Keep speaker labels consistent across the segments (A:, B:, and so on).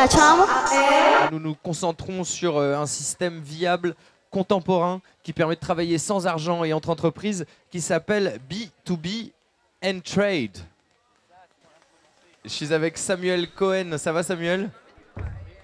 A: la chambre.
B: Nous nous concentrons sur un système viable, contemporain, qui permet de travailler sans argent et entre entreprises, qui s'appelle B2B and Trade. Je suis avec Samuel Cohen. Ça va, Samuel?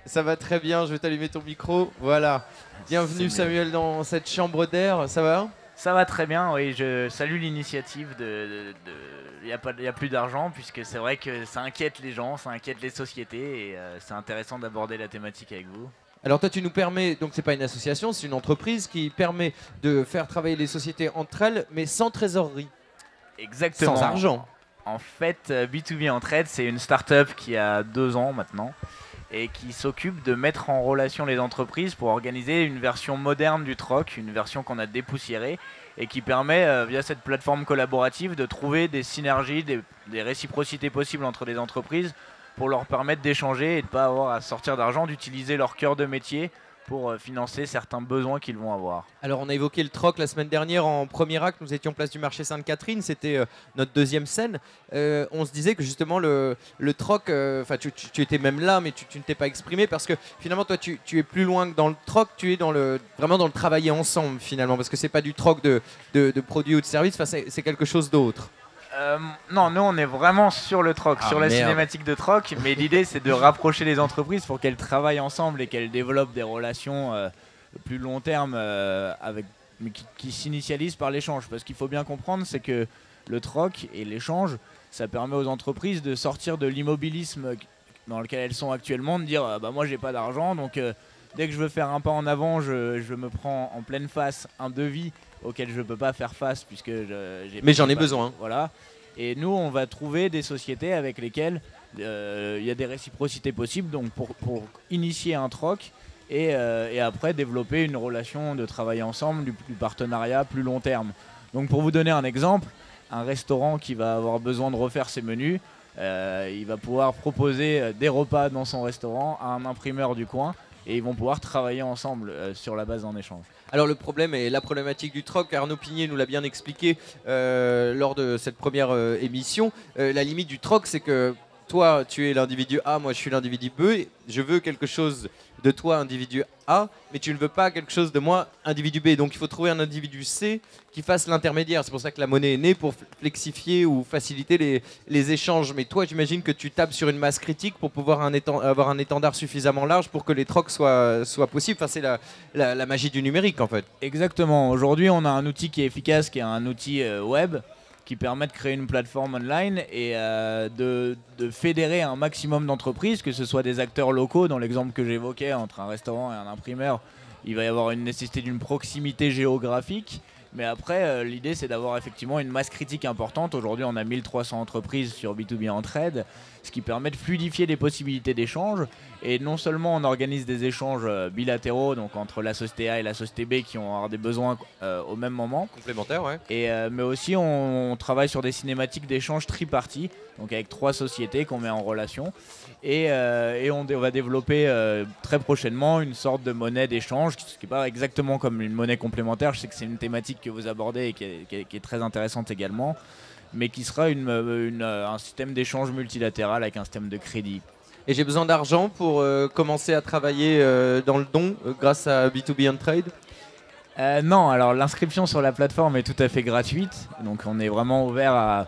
B: Ça va très bien, je vais t'allumer ton micro. Voilà. Bienvenue, Samuel, dans cette chambre d'air. Ça va?
C: Ça va très bien, oui. Je salue l'initiative il n'y a plus d'argent, puisque c'est vrai que ça inquiète les gens, ça inquiète les sociétés, et c'est intéressant d'aborder la thématique avec vous.
B: Alors toi, tu nous permets, donc c'est pas une association, c'est une entreprise qui permet de faire travailler les sociétés entre elles, mais sans trésorerie.
C: Exactement.
B: Sans argent.
C: En fait, B2B en trade, c'est une start-up qui a 2 ans maintenant, et qui s'occupe de mettre en relation les entreprises pour organiser une version moderne du troc, une version qu'on a dépoussiérée, et qui permet, via cette plateforme collaborative, de trouver des synergies, des réciprocités possibles entre les entreprises pour leur permettre d'échanger et de ne pas avoir à sortir d'argent, d'utiliser leur cœur de métier pour financer certains besoins qu'ils vont avoir.
B: Alors on a évoqué le troc la semaine dernière en premier acte, nous étions place du marché Sainte-Catherine, c'était notre deuxième scène. On se disait que justement le troc, tu étais même là mais tu ne t'es pas exprimé parce que finalement toi tu es plus loin que dans le troc, tu es vraiment dans le travailler ensemble finalement parce que c'est pas du troc de produits ou de services, c'est quelque chose d'autre.
C: Non, nous on est vraiment sur le troc, sur la cinématique de troc, mais l'idée c'est de rapprocher les entreprises pour qu'elles travaillent ensemble et qu'elles développent des relations plus long terme mais qui s'initialisent par l'échange. Parce qu'il faut bien comprendre, c'est que le troc et l'échange, ça permet aux entreprises de sortir de l'immobilisme dans lequel elles sont actuellement, de dire bah moi j'ai pas d'argent, donc dès que je veux faire un pas en avant, je me prends en pleine face un devis auquel je peux pas faire face puisque
B: mais j'en ai besoin.
C: Voilà. Et nous, on va trouver des sociétés avec lesquelles il y a des réciprocités possibles, donc pour initier un troc et après développer une relation de travail ensemble, du partenariat plus long terme. Donc pour vous donner un exemple, un restaurant qui va avoir besoin de refaire ses menus, il va pouvoir proposer des repas dans son restaurant à un imprimeur du coin et ils vont pouvoir travailler ensemble sur la base d'un échange.
B: Alors le problème et la problématique du troc, Arnaud Pigné nous l'a bien expliqué lors de cette première émission. La limite du troc, c'est que toi, tu es l'individu A, moi je suis l'individu B. Je veux quelque chose de toi, individu A, mais tu ne veux pas quelque chose de moi, individu B. Donc il faut trouver un individu C qui fasse l'intermédiaire. C'est pour ça que la monnaie est née, pour flexifier ou faciliter les échanges. Mais toi, j'imagine que tu tapes sur une masse critique pour pouvoir avoir un étendard suffisamment large pour que les trocs soient possibles. Enfin, c'est la magie du numérique, en fait.
C: Exactement. Aujourd'hui, on a un outil qui est efficace, qui est un outil web, qui permet de créer une plateforme online et de fédérer un maximum d'entreprises, que ce soit des acteurs locaux, dans l'exemple que j'évoquais, entre un restaurant et un imprimeur, il va y avoir une nécessité d'une proximité géographique. Mais après, l'idée, c'est d'avoir effectivement une masse critique importante. Aujourd'hui, on a 1300 entreprises sur B2B en trade, ce qui permet de fluidifier les possibilités d'échange. Et non seulement on organise des échanges bilatéraux, donc entre la société A et la société B qui vont avoir des besoins au même moment.
B: Complémentaires, ouais.
C: Mais aussi, on travaille sur des cinématiques d'échange tripartis, donc avec 3 sociétés qu'on met en relation. Et on va développer très prochainement une sorte de monnaie d'échange, ce qui n'est pas exactement comme une monnaie complémentaire. Je sais que c'est une thématique que vous abordez et qui est très intéressante également, mais qui sera un système d'échange multilatéral avec un système de crédit.
B: Et j'ai besoin d'argent pour commencer à travailler dans le don grâce à B2B and Trade.
C: Non, alors l'inscription sur la plateforme est tout à fait gratuite, donc on est vraiment ouvert à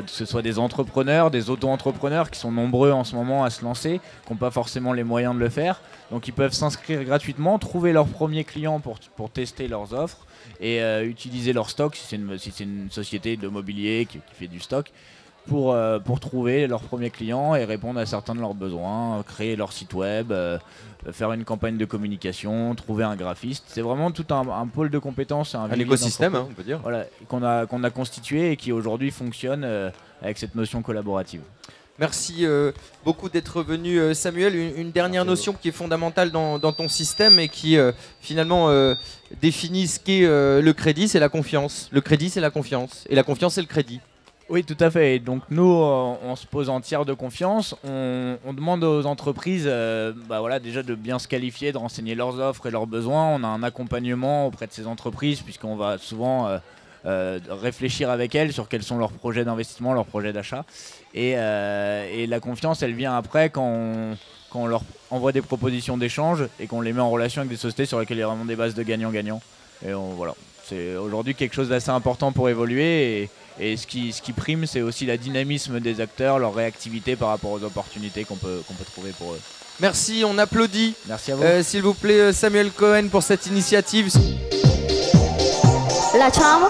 C: que ce soit des entrepreneurs, des auto-entrepreneurs qui sont nombreux en ce moment à se lancer, qui n'ont pas forcément les moyens de le faire, donc ils peuvent s'inscrire gratuitement, trouver leurs premiers clients pour tester leurs offres et utiliser leur stock, si c'est une société de mobilier qui fait du stock, pour trouver leurs premiers clients et répondre à certains de leurs besoins, créer leur site web, faire une campagne de communication, trouver un graphiste. C'est vraiment tout un pôle de compétences, un
B: écosystème, on peut dire.
C: Voilà, qu'on a constitué et qui aujourd'hui fonctionne avec cette notion collaborative.
B: Merci beaucoup d'être venu, Samuel. Une dernière notion qui est fondamentale dans ton système et qui finalement définit ce qu'est le crédit, c'est la confiance. Le crédit, c'est la confiance. Et la confiance, c'est le crédit.
C: Oui, tout à fait. Et donc nous, on se pose en tiers de confiance. On demande aux entreprises déjà de bien se qualifier, de renseigner leurs offres et leurs besoins. On a un accompagnement auprès de ces entreprises puisqu'on va souvent réfléchir avec elles sur quels sont leurs projets d'investissement, leurs projets d'achat. Et la confiance, elle vient après quand on leur envoie des propositions d'échange et qu'on les met en relation avec des sociétés sur lesquelles il y a vraiment des bases de gagnant-gagnant. Et voilà, c'est aujourd'hui quelque chose d'assez important pour évoluer. Et ce qui prime, c'est aussi la dynamisme des acteurs, leur réactivité par rapport aux opportunités qu'on peut trouver pour eux.
B: Merci, on applaudit.
C: Merci à vous.
B: S'il vous plaît, Samuel Cohen pour cette initiative.
A: La chambre.